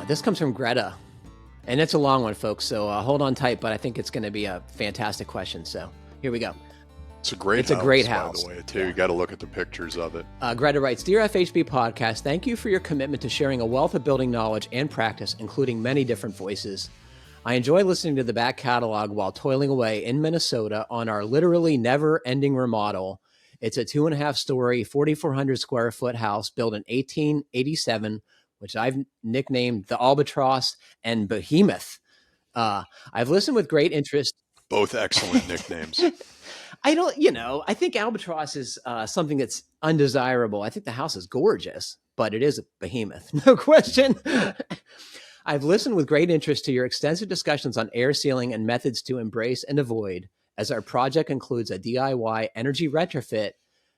This comes from Gretta, and it's a long one, folks. So hold on tight, but I think it's going to be a fantastic question. So here we go. It's a great house, by the way, too. Yeah. You got to look at the pictures of it. Greta writes, Dear FHB Podcast, thank you for your commitment to sharing a wealth of building knowledge and practice, including many different voices. I enjoy listening to the back catalog while toiling away in Minnesota on our literally never-ending remodel. It's a 2.5-story, 4,400 square foot house built in 1887, which I've nicknamed the Albatross and Behemoth. I've listened with great interest. Both excellent nicknames. I think Albatross is something that's undesirable. I think the house is gorgeous, but it is a behemoth, no question. I've listened with great interest to your extensive discussions on air sealing and methods to embrace and avoid, as our project includes a DIY energy retrofit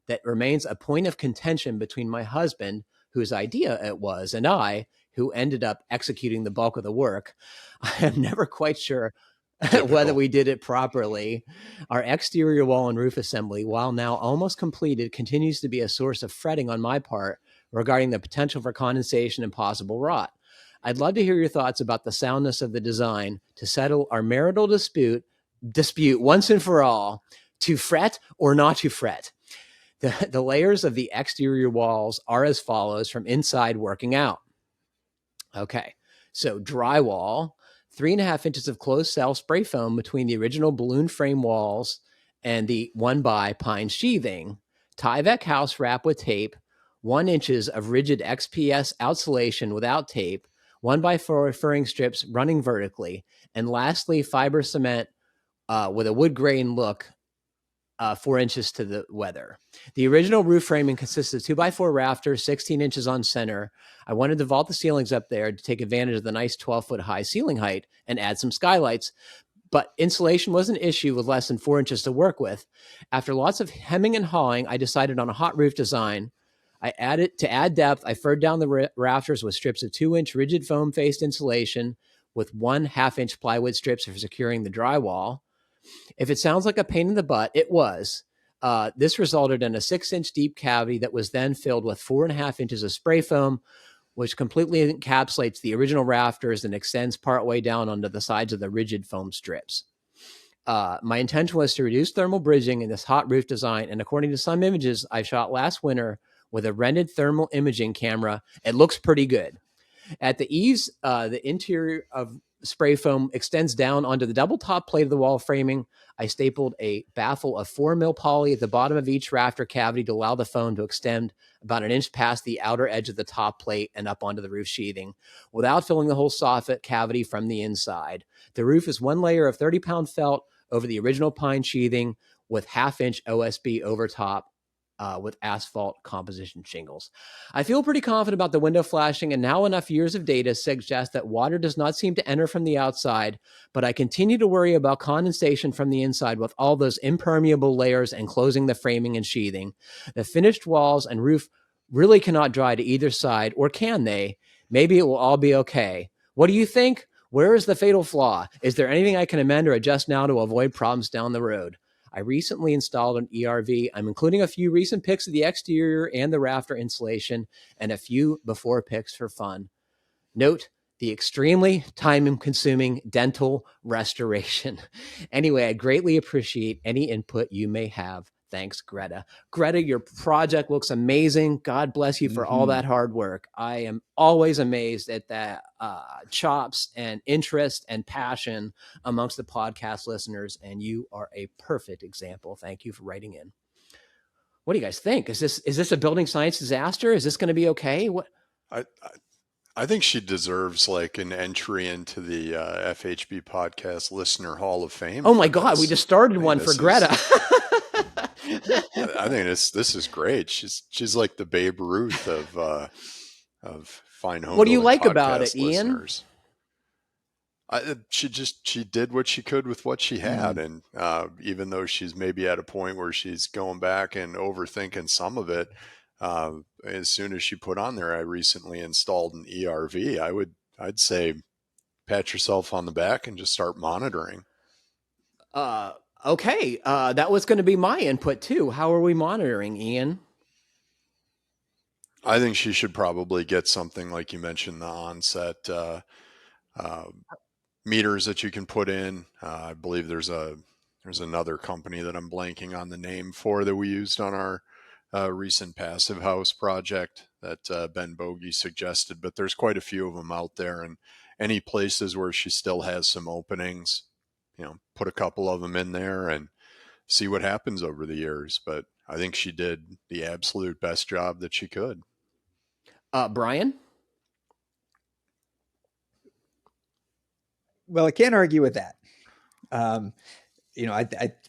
that remains a point of contention between my husband, whose idea it was, and I, who ended up executing the bulk of the work. I am never quite sure whether we did it properly. Our exterior wall and roof assembly, while now almost completed, continues to be a source of fretting on my part regarding the potential for condensation and possible rot. I'd love to hear your thoughts about the soundness of the design to settle our marital dispute once and for all, to fret or not to fret. The layers of the exterior walls are as follows from inside working out. Okay, so drywall, 3.5 inches of closed cell spray foam between the original balloon frame walls and the 1x pine sheathing, Tyvek house wrap with tape, 1 inches of rigid XPS outsulation without tape, 1x4 furring strips running vertically, and lastly, fiber cement with a wood grain look, 4 inches to the weather. The original roof framing consists of 2x4 rafters, 16 inches on center. I wanted to vault the ceilings up there to take advantage of the nice 12-foot high ceiling height and add some skylights, but insulation was an issue with less than 4 inches to work with. After lots of hemming and hawing, I decided on a hot roof design. To add depth, I furred down the rafters with strips of 2-inch rigid foam-faced insulation with 1/2-inch plywood strips for securing the drywall. If it sounds like a pain in the butt, it was. This resulted in a 6-inch deep cavity that was then filled with 4.5 inches of spray foam, which completely encapsulates the original rafters and extends partway down onto the sides of the rigid foam strips. My intention was to reduce thermal bridging in this hot roof design, and according to some images I shot last winter with a rented thermal imaging camera, it looks pretty good. At the eaves, the interior of spray foam extends down onto the double top plate of the wall framing. I stapled a baffle of 4 mil poly at the bottom of each rafter cavity to allow the foam to extend about 1 inch past the outer edge of the top plate and up onto the roof sheathing without filling the whole soffit cavity from the inside. The roof is 1 layer of 30-pound felt over the original pine sheathing with 1/2-inch OSB over top. With asphalt composition shingles. I feel pretty confident about the window flashing, and now enough years of data suggest that water does not seem to enter from the outside, but I continue to worry about condensation from the inside with all those impermeable layers enclosing the framing and sheathing. The finished walls and roof really cannot dry to either side, or can they? Maybe it will all be okay. What do you think? Where is the fatal flaw? Is there anything I can amend or adjust now to avoid problems down the road? I recently installed an ERV. I'm including a few recent pics of the exterior and the rafter insulation and a few before pics for fun. Note the extremely time-consuming dental restoration. Anyway, I greatly appreciate any input you may have. Thanks, Greta. Greta, your project looks amazing. God bless you for all that hard work. I am always amazed at that chops and interest and passion amongst the podcast listeners, and you are a perfect example. Thank you for writing in. What do you guys think? Is this a building science disaster? Is this going to be okay? What? I think she deserves like an entry into the FHB Podcast Listener Hall of Fame. Oh my God, we just started one for Greta. I think this is great. She's like the Babe Ruth of Fine Homebuilding. What do you like about it, listeners. Ian? She did what she could with what she had, and even though she's maybe at a point where she's going back and overthinking some of it, as soon as she put on there, I recently installed an ERV. I'd say pat yourself on the back and just start monitoring. Okay, that was going to be my input too. How are we monitoring, Ian? I think she should probably get something like you mentioned, the onset uh, meters that you can put in. I believe there's another company that I'm blanking on the name for that we used on our recent passive house project that Ben Bogey suggested, but there's quite a few of them out there, and any places where she still has some openings, put a couple of them in there and see what happens over the years. But I think she did the absolute best job that she could. Brian? Well, I can't argue with that. I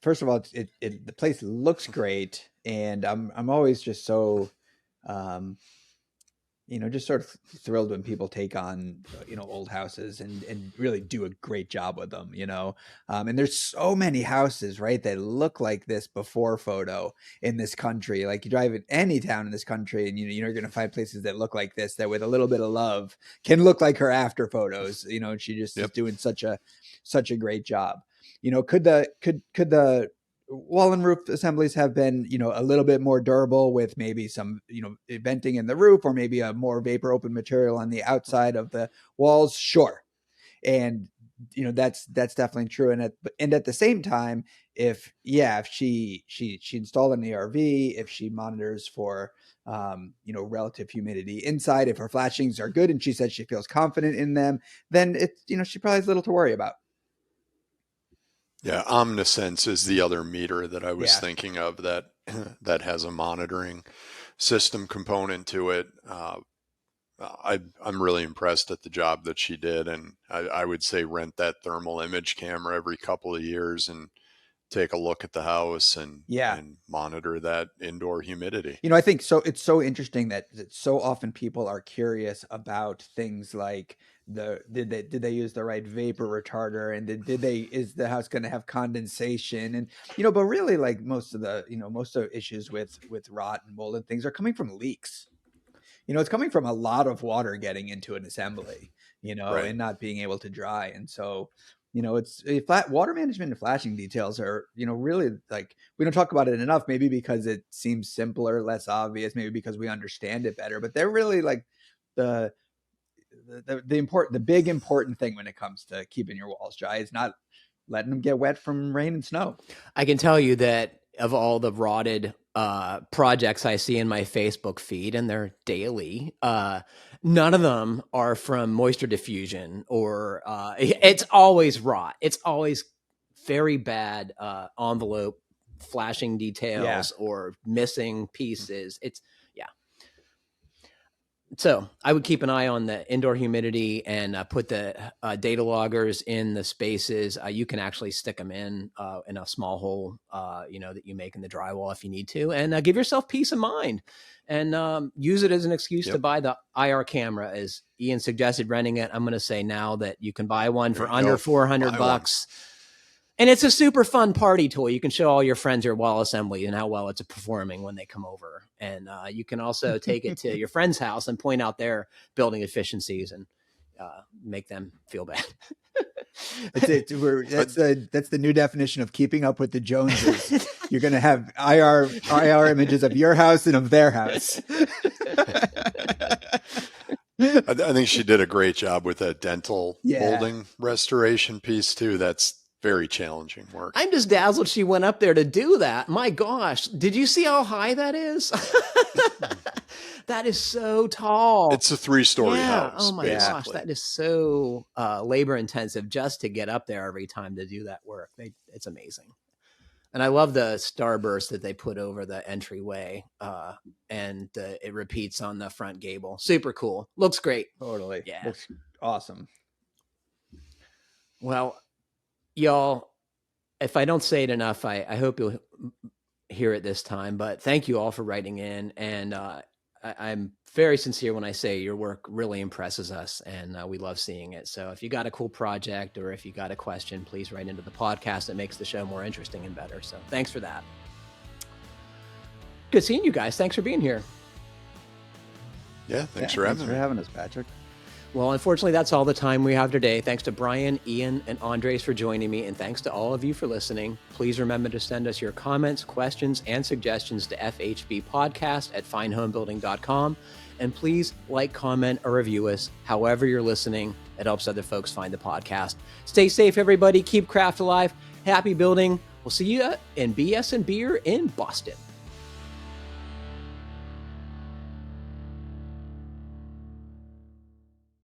first of all, the place looks great, and I'm always just so, just sort of thrilled when people take on, old houses and really do a great job with them, and there's so many houses, right, that look like this before photo in this country. Like you drive in any town in this country and, you're going to find places that look like this, that with a little bit of love can look like her after photos, and she just is doing such a great job. Could the wall and roof assemblies have been, a little bit more durable with maybe some, venting in the roof, or maybe a more vapor open material on the outside of the walls? Sure. And, that's definitely true. And at the same time, if she installed an ERV, if she monitors for, relative humidity inside, if her flashings are good and she says she feels confident in them, then it's, she probably has little to worry about. Yeah, Omnisense is the other meter that I was thinking of that has a monitoring system component to it. I'm really impressed at the job that she did, and I would say rent that thermal image camera every couple of years and take a look at the house and monitor that indoor humidity. I think so. It's so interesting that so often people are curious about things like did they use the right vapor retarder, and is the house going to have condensation, and but really, like most of the issues with rot and mold and things are coming from leaks. It's coming from a lot of water getting into an assembly, Right. and not being able to dry, and so. It's flat water management and flashing details are, really, like, we don't talk about it enough, maybe because it seems simpler, less obvious, maybe because we understand it better, but they're really like the big important thing when it comes to keeping your walls dry is not letting them get wet from rain and snow. I can tell you that of all the rotted projects I see in my Facebook feed, and they're daily, none of them are from moisture diffusion or it's always rot. It's always very bad envelope flashing details or missing pieces. So I would keep an eye on the indoor humidity and put the data loggers in the spaces. You can actually stick them in a small hole, that you make in the drywall if you need to, and give yourself peace of mind, and use it as an excuse to buy the IR camera. As Ian suggested, renting it. I'm going to say now that you can buy one for under $400. And it's a super fun party toy. You can show all your friends your wall assembly and how well it's performing when they come over. And you can also take it to your friend's house and point out their building efficiencies and make them feel bad. That's the new definition of keeping up with the Joneses. You're going to have IR images of your house and of their house. I think she did a great job with that dental molding restoration piece too. That's very challenging work. I'm just dazzled she went up there to do that. My gosh. Did you see how high that is? That is so tall. It's a 3-story house. Oh my gosh. That is so labor intensive just to get up there every time to do that work. It's amazing. And I love the starburst that they put over the entryway, and it repeats on the front gable. Super cool. Looks great. Totally. Yeah. Looks awesome. Well, y'all, if I don't say it enough, I hope you'll hear it this time, but thank you all for writing in. And I'm very sincere when I say your work really impresses us, and we love seeing it. So if you got a cool project or if you got a question, please write into the podcast. It makes the show more interesting and better. So thanks for that. Good seeing you guys. Thanks for being here. Yeah, thanks for having us, Patrick. Well, unfortunately, that's all the time we have today. Thanks to Brian, Ian, and Andres for joining me, and thanks to all of you for listening. Please remember to send us your comments, questions, and suggestions to FHBpodcast@finehomebuilding.com. And please like, comment, or review us however you're listening. It helps other folks find the podcast. Stay safe, everybody. Keep craft alive. Happy building. We'll see you in BS and Beer in Boston.